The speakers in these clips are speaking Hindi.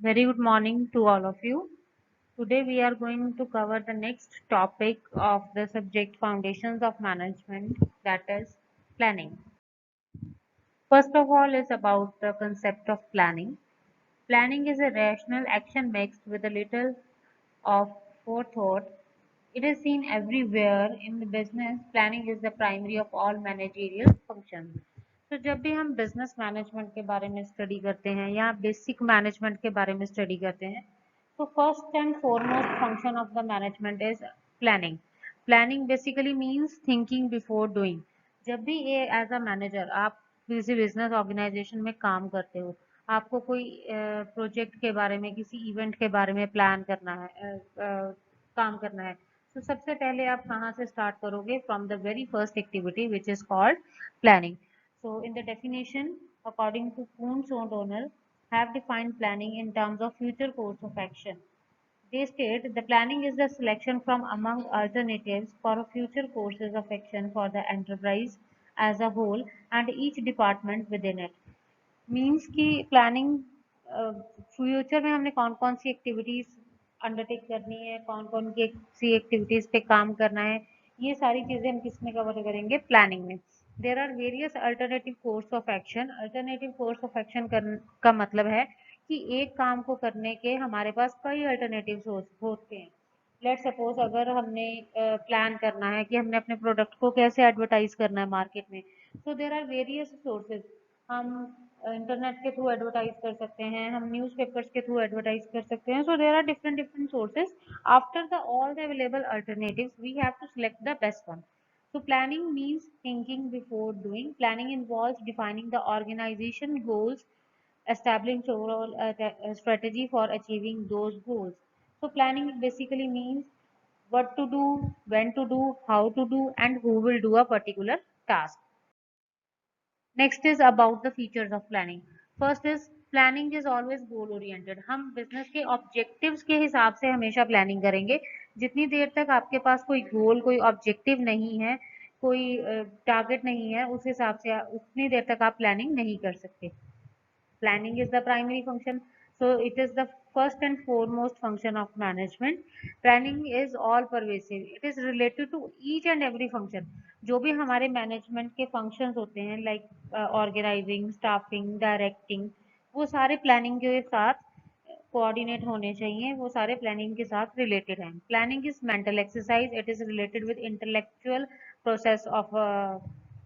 Very good morning to all of you. Today we are going to cover the next topic of the subject Foundations of Management, that is planning. First of all is about the concept of planning. Planning is a rational action mixed with a little of forethought. It is seen everywhere in the business. Planning is the primary of all managerial functions. तो जब भी हम बिजनेस मैनेजमेंट के बारे में स्टडी करते हैं या बेसिक मैनेजमेंट के बारे में स्टडी करते हैं तो first and foremost function of the management is planning. Planning basically means thinking before doing. जब भी ये एज अ मैनेजर आप किसी बिजनेस ऑर्गेनाइजेशन में काम करते हो, आपको कोई प्रोजेक्ट के बारे में किसी इवेंट के बारे में प्लान करना है, काम करना है, तो सबसे पहले आप कहाँ से स्टार्ट करोगे? From the very first activity which is called planning. So in the definition, according to Kuhn and O'Donnell, have defined planning in terms of future course of action. They state the planning is the selection from among alternatives for future courses of action for the enterprise as a whole and each department within it. Means कि प्लानिंग फ्यूचर में हमने कौन कौन सी एक्टिविटीज अंडरटेक करनी है, कौन कौन की सी एक्टिविटीज पे काम करना है, ये सारी चीजें हम किस में कवर करेंगे? प्लानिंग में. There are various alternative course of action. Alternative course of action का मतलब है कि एक काम को करने के हमारे पास कई अल्टरनेटिव होते हैं. लेट सपोज अगर हमने प्लान करना है कि हमने अपने प्रोडक्ट को कैसे एडवर्टाइज करना है मार्केट में, तो देर आर वेरियस सोर्सेज. हम इंटरनेट के थ्रू एडवर्टाइज कर सकते हैं, हम न्यूज़पेपर्स के थ्रू एडवर्टाइज कर सकते हैं. So there are different different sources. After the all the available alternatives we have to select the best one. So planning means thinking before doing. Planning involves defining the organization goals, establishing overall strategy for achieving those goals. So planning basically means what to do, when to do, how to do, and who will do a particular task. Next is about the features of planning. First is planning is always goal oriented. हम बिजनेस के ऑब्जेक्टिव्स के हिसाब से हमेशा प्लानिंग करेंगे. जितनी देर तक आपके पास कोई गोल, कोई ऑब्जेक्टिव नहीं है, कोई टारगेट नहीं है, उस हिसाब से उतनी देर तक आप प्लानिंग नहीं कर सकते. Planning is the primary function, so it is the first and foremost function of management. Planning is all pervasive. It is related to each and every function. जो भी हमारे मैनेजमेंट के फंक्शंस होते हैं लाइक ऑर्गेनाइजिंग, स्टाफिंग, डायरेक्टिंग, वो सारे प्लानिंग के साथ कोऑर्डिनेट होने चाहिए, वो सारे प्लानिंग के साथ रिलेटेड हैं. Planning is mental exercise. It is related with intellectual process of a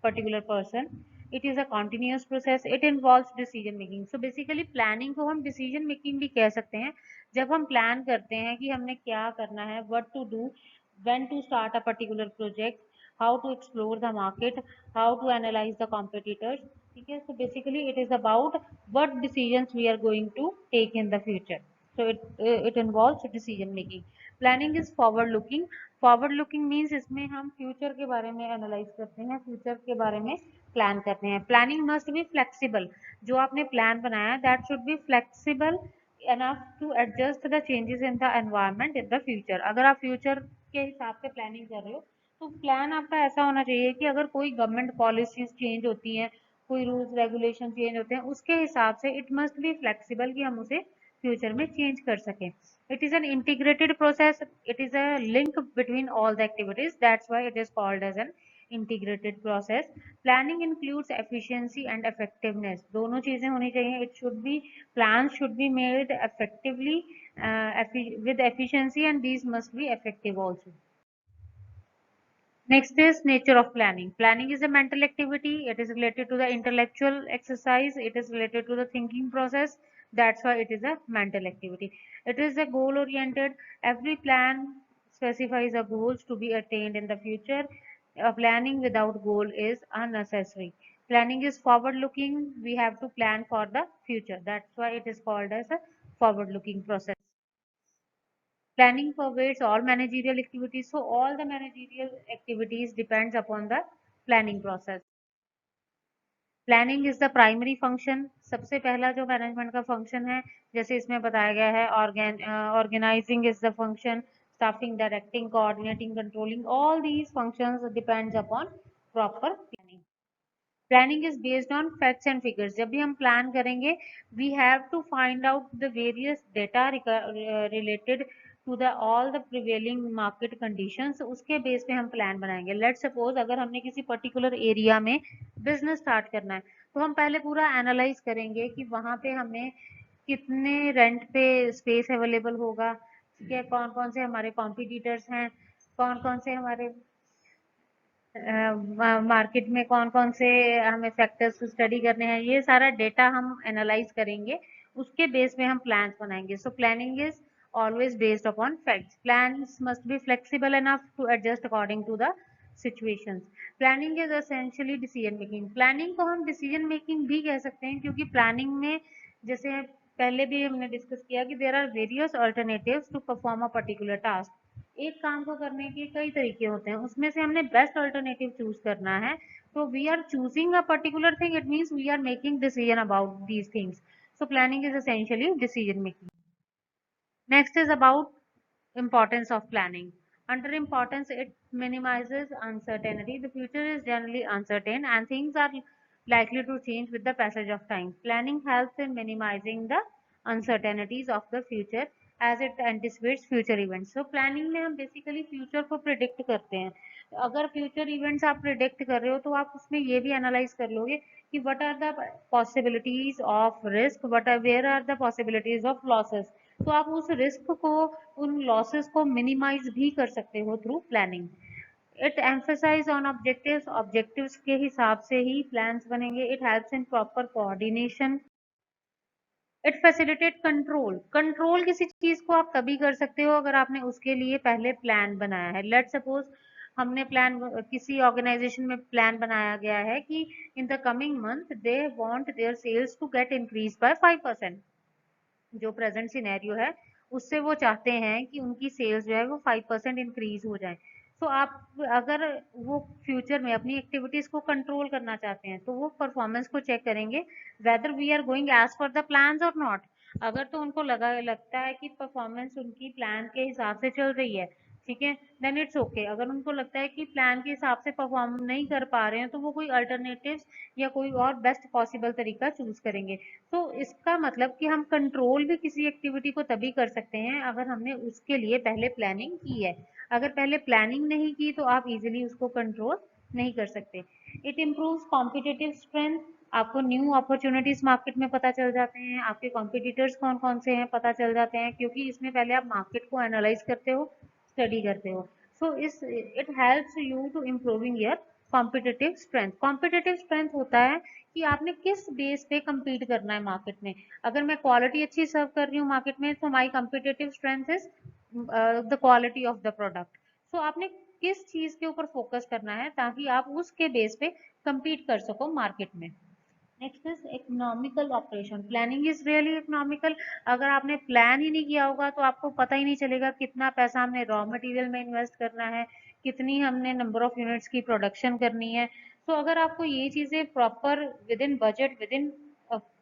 particular person. It is a continuous process. It involves decision making. So basically planning को हम डिसीजन मेकिंग भी कह सकते हैं. जब हम प्लान करते हैं कि हमने क्या करना है, what to do, when to start a particular project, how to explore the market, how to analyze the competitors. ठीक है. So basically it is about what decisions we are going to take in the future. So it involves decision making. Planning is forward looking. Forward looking means इसमें हम फ्यूचर के बारे में एनालाइज करते हैं, फ्यूचर के बारे में प्लान करते हैं. Planning must be flexible. जो आपने प्लान बनाया that should be flexible enough to adjust the changes in the environment in the future. अगर आप फ्यूचर के हिसाब से प्लानिंग कर रहे हो तो प्लान आपका ऐसा होना चाहिए कि अगर कोई गवर्नमेंट पॉलिसीज चेंज होती हैं, कोई रूल्स रेगुलेशन चेंज होते हैं, उसके हिसाब से इट मस्ट बी फ्लेक्सिबल कि हम उसे फ्यूचर में चेंज कर सकें. It is an integrated process. It is a link between all the activities. That's why it is called as an integrated process. Planning includes efficiency and effectiveness. दोनों चीजें होनी चाहिए. It should be plans should be made effectively with efficiency, and these must be effective also. Next is nature of planning. Planning is a mental activity. It is related to the intellectual exercise. It is related to the thinking process. That's why it is a mental activity. It is a goal oriented. Every plan specifies the goals to be attained in the future. A planning without goal is unnecessary. Planning is forward looking. We have to plan for the future. That's why it is called as a forward looking process. Planning pervades all managerial activities, so all the managerial activities depends upon the planning process. Planning is the primary function. सबसे पहला जो मैनेजमेंट का फंक्शन है, जैसे इसमें बताया गया है, organising is the function, staffing, directing, coordinating, controlling, all these functions depends upon proper planning. Planning is based on facts and figures. जब भी हम प्लान करेंगे we have to find out the various data related to the all the prevailing market conditions, उसके बेस पे हम प्लान बनाएंगे। लेट सपोज अगर हमने किसी पर्टिकुलर एरिया में बिजनेस स्टार्ट करना है तो हम पहले पूरा एनालाइज करेंगे कि वहां पे हमें कितने रेंट पे स्पेस अवेलेबल होगा, ठीक है, कौन कौन से हमारे कॉम्पिटिटर्स हैं, कौन कौन से हमारे मार्केट में कौन कौन से हमें फैक्टर्स स्टडी करने हैं, ये सारा डेटा हम एनालाइज करेंगे, उसके बेस पे हम प्लान्स बनाएंगे। So planning is always based upon facts. Plans must be flexible enough to adjust according to the situations. Planning is essentially decision making. Planning को हम डिसीजन मेकिंग भी कह सकते हैं, क्योंकि प्लानिंग में जैसे पहले भी हमने डिस्कस किया कि there are various alternatives to perform a particular task. एक काम को करने के कई तरीके होते हैं, उसमें से हमने बेस्ट अल्टरनेटिव चूज करना है। तो we are choosing a particular thing, it means we are making decision about these things. So planning is essentially decision making. Next is about importance of planning. Under importance, it minimizes uncertainty. The future is generally uncertain and things are likely to change with the passage of time. Planning helps in minimizing the uncertainties of the future as it anticipates future events. So planning में हम basically future को predict करते हैं। अगर future events आप predict कर रहे हो तो आप उसमें ये भी analyze कर लोगे कि what are the possibilities of risk, where are the possibilities of losses। तो आप उस रिस्क को, उन लॉसेस को मिनिमाइज भी कर सकते हो through planning. It emphasize on objectives. Objectives के हिसाब से ही प्लान्स बनेंगे। It helps in proper coordination. It facilitate control. Control किसी चीज को आप तभी कर सकते हो अगर आपने उसके लिए पहले प्लान बनाया है। लेट सपोज हमने प्लान, किसी ऑर्गेनाइजेशन में प्लान बनाया गया है कि in the coming month they want their sales to get increase by 5%। जो प्रेजेंट सिनेरियो है उससे वो चाहते हैं कि उनकी सेल्स जो है वो 5% इंक्रीज हो जाए। तो आप अगर वो फ्यूचर में अपनी एक्टिविटीज को कंट्रोल करना चाहते हैं तो वो परफॉर्मेंस को चेक करेंगे, whether we are going as per the plans और नॉट। अगर तो उनको लगता है कि परफॉर्मेंस उनकी प्लान के हिसाब से चल रही है, ठीक है, देन इट्स ओके। अगर उनको लगता है कि प्लान के हिसाब से परफॉर्म नहीं कर पा रहे हैं तो वो कोई अल्टरनेटिव या कोई और बेस्ट पॉसिबल तरीका चूज करेंगे। तो इसका मतलब कि हम कंट्रोल भी किसी एक्टिविटी को तभी कर सकते हैं अगर हमने उसके लिए पहले प्लानिंग की है। अगर पहले प्लानिंग नहीं की तो आप इजीली उसको कंट्रोल नहीं कर सकते। It improves competitive strength. आपको न्यू अपॉर्चुनिटीज मार्केट में पता चल जाते हैं, आपके कॉम्पिटिटर्स कौन कौन से हैं पता चल जाते हैं, क्योंकि इसमें पहले आप मार्केट को एनालाइज करते हो, स्टडी करते हो। सो इस it helps you to improving your competitive strength. Competitive strength होता है कि आपने किस बेस पे compete करना है मार्केट में। अगर मैं क्वालिटी अच्छी सर्व कर रही हूँ मार्केट में तो my competitive strength is the quality of the product. So आपने किस चीज के ऊपर फोकस करना है ताकि आप उसके बेस पे compete कर सको मार्केट में। Next is economical operation. Planning is really economical. अगर आपने प्लान ही नहीं किया होगा तो आपको पता ही नहीं चलेगा कितना पैसा हमने रॉ मटेरियल में इन्वेस्ट करना है, कितनी हमने नंबर ऑफ यूनिट्स की प्रोडक्शन करनी है। तो अगर आपको ये चीजें proper with in budget, with in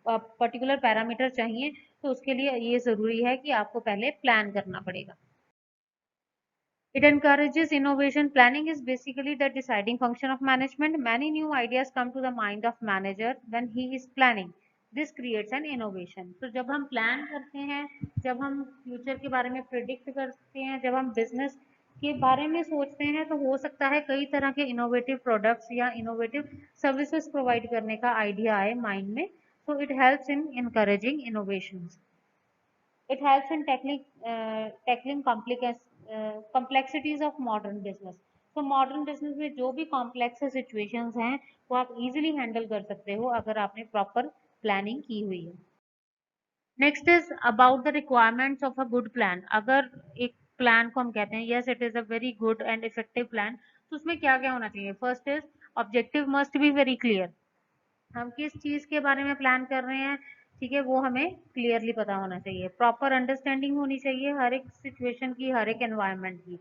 particular parameter चाहिए तो उसके लिए ये जरूरी है कि आपको पहले प्लान करना पड़ेगा। It encourages innovation. Planning is basically the deciding function of management. Many new ideas come to the mind of manager when he is planning. This creates an innovation. तो जब हम प्लान करते हैं, जब हम फ्यूचर के बारे में प्रिडिक्ट करते हैं, जब हम बिजनेस के बारे में सोचते हैं तो हो सकता है कई तरह के इनोवेटिव प्रोडक्ट्स या इनोवेटिव सर्विसेज प्रोवाइड करने का आइडिया आए माइंड में। So it helps in encouraging innovations. It helps in tackling complexities of modern business. तो मॉडर्न बिजनेस में जो भी कॉम्प्लेक्स सिचुएशंस हैं वो आप इजीली हैंडल कर सकते हो अगर आपने प्रॉपर प्लानिंग की हुई है। Next is about the requirements of a good plan. अगर एक प्लान को हम कहते हैं yes it is a very good and effective plan, तो उसमें क्या क्या होना चाहिए। First is objective must be very clear. हम किस चीज के बारे में प्लान कर रहे हैं, ठीक है, वो हमें क्लियरली पता होना चाहिए। प्रॉपर अंडरस्टैंडिंग होनी चाहिए हर एक सिचुएशन की, हर एक एनवायरनमेंट की।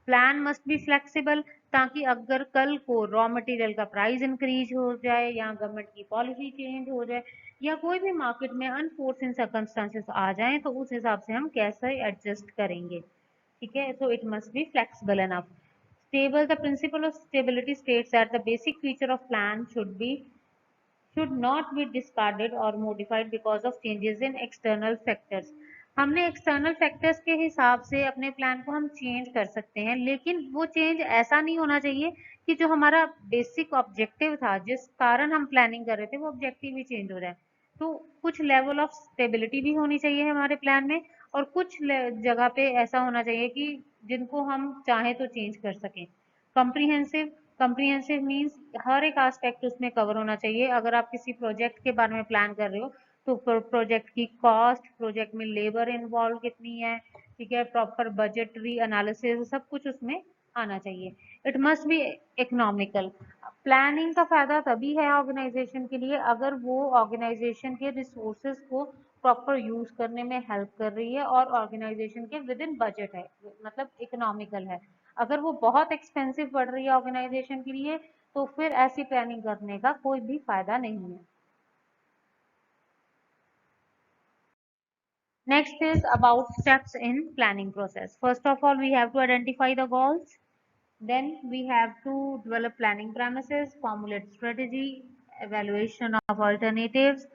प्लान मस्ट बी फ्लेक्सिबल, ताकि अगर कल को रॉ मटेरियल का प्राइस इंक्रीज हो जाए या गवर्नमेंट की पॉलिसी चेंज हो जाए या कोई भी मार्केट में अनफोर्सिन सर्कमस्टांसेस आ जाएं तो उस हिसाब से हम कैसे एडजस्ट करेंगे, ठीक है। So it must be flexible enough. Stable, the principle of stability states that the basic feature of plan should be should not be discarded or modified because of changes in external factors. हमने एक्सटर्नल फैक्टर्स के हिसाब से अपने प्लान को हम चेंज कर सकते हैं, लेकिन वो चेंज ऐसा नहीं होना चाहिए कि जो हमारा बेसिक ऑब्जेक्टिव था, जिस कारण हम प्लानिंग कर रहे थे, वो ऑब्जेक्टिव ही चेंज हो जाए। तो कुछ लेवल ऑफ स्टेबिलिटी भी होनी चाहिए हमारे प्लान में, और कुछ जगह पे ऐसा होना चाहिए कि जिनको हम चाहें तो चेंज कर सकें। कम्प्रीहेंसिव कम्प्रीहेंसिव मीन्स हर एक एस्पेक्ट उसमें कवर होना चाहिए। अगर आप किसी प्रोजेक्ट के बारे में प्लान कर रहे हो, तो प्रोजेक्ट की कॉस्ट, प्रोजेक्ट में लेबर इन्वॉल्व कितनी है, ठीक है, प्रॉपर बजटरी एनालिसिस, सब कुछ उसमें आना चाहिए। It must be economical. Planning का फायदा तभी है ऑर्गेनाइजेशन के लिए अगर वो ऑर्गेनाइजेशन के रिसोर्सेज को प्रॉपर यूज करने में हेल्प कर रही है और ऑर्गेनाइजेशन के विद इन बजट है, मतलब इकोनॉमिकल है। अगर वो बहुत एक्सपेंसिव पड़ रही है ऑर्गेनाइजेशन के लिए, तो फिर ऐसी प्लानिंग करने का कोई भी फायदा नहीं है। Next is about steps in planning process. First of all, we have to identify the goals. Then we have to develop planning premises, formulate strategy, evaluation of alternatives,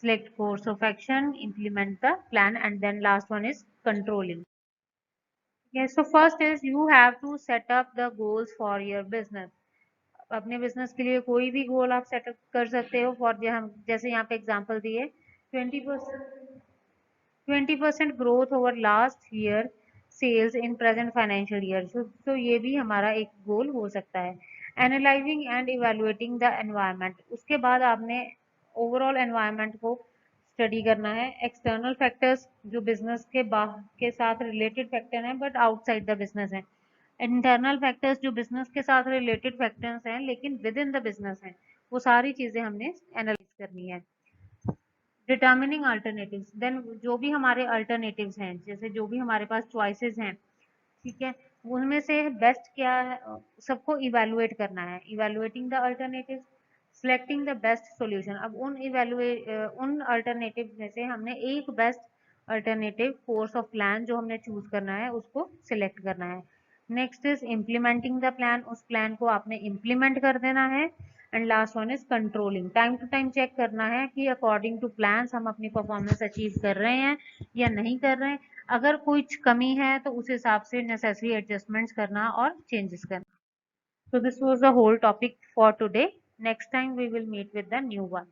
select course of action, implement the plan, and then last one is controlling. Okay, so first is you have to set up the goals for your business. अपने बिजनेस के लिए कोई भी गोल आप सेटअप कर सकते हो। फॉर जैसे यहाँ पे एग्जांपल दिए 20% growth over last year sales in present financial year, तो ये भी हमारा एक गोल हो सकता है। Analysing and evaluating the environment, उसके बाद आपने ओवरऑल एनवायरनमेंट को स्टडी करना है। एक्सटर्नल फैक्टर्स जो बिजनेस के साथ रिलेटेड फैक्टर हैं बट आउटसाइड द बिजनेस हैं, इंटरनल फैक्टर्स जो बिजनेस के साथ रिलेटेड फैक्टर्स हैं लेकिन विद इन द बिजनेस हैं, वो सारी चीजें हमने एनालाइज करनी है। डिटर्मिनिंग अल्टरनेटिव्स, देन जो भी हमारे अल्टरनेटिव्स हैं, जैसे जो भी हमारे पास चॉइसेस हैं, ठीक है, उनमें से बेस्ट क्या है, सबको इवेलुएट करना है। Evaluating the alternative, selecting the best solution. अब उन अल्टरनेटिव में से हमने एक best alternative course of plan जो हमने चूज करना है उसको सिलेक्ट करना है। Next is implementing the plan, उस प्लान को आपने इम्प्लीमेंट कर देना है। And last one is controlling, time to time check करना है कि अकॉर्डिंग टू प्लान्स हम अपनी परफॉर्मेंस अचीव कर रहे हैं या नहीं कर रहे हैं। अगर कुछ कमी है तो उस हिसाब से नेसेसरी एडजस्टमेंट्स करना और चेंजेस करना। So this was the whole topic for today. Next time we will meet with the new one.